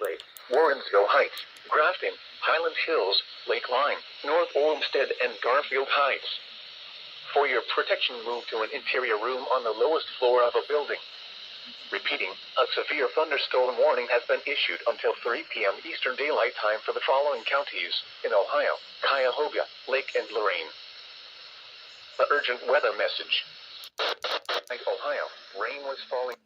Lake, Warrensville Heights, Grafton, Highland Hills, Lake Line, North Olmsted, and Garfield Heights. For your protection, move to an interior room on the lowest floor of a building. Repeating, a severe thunderstorm warning has been issued until 3 p.m. Eastern Daylight Time for the following counties in Ohio: Cuyahoga, Lake, and Lorain. The urgent weather message. Ohio, rain was falling.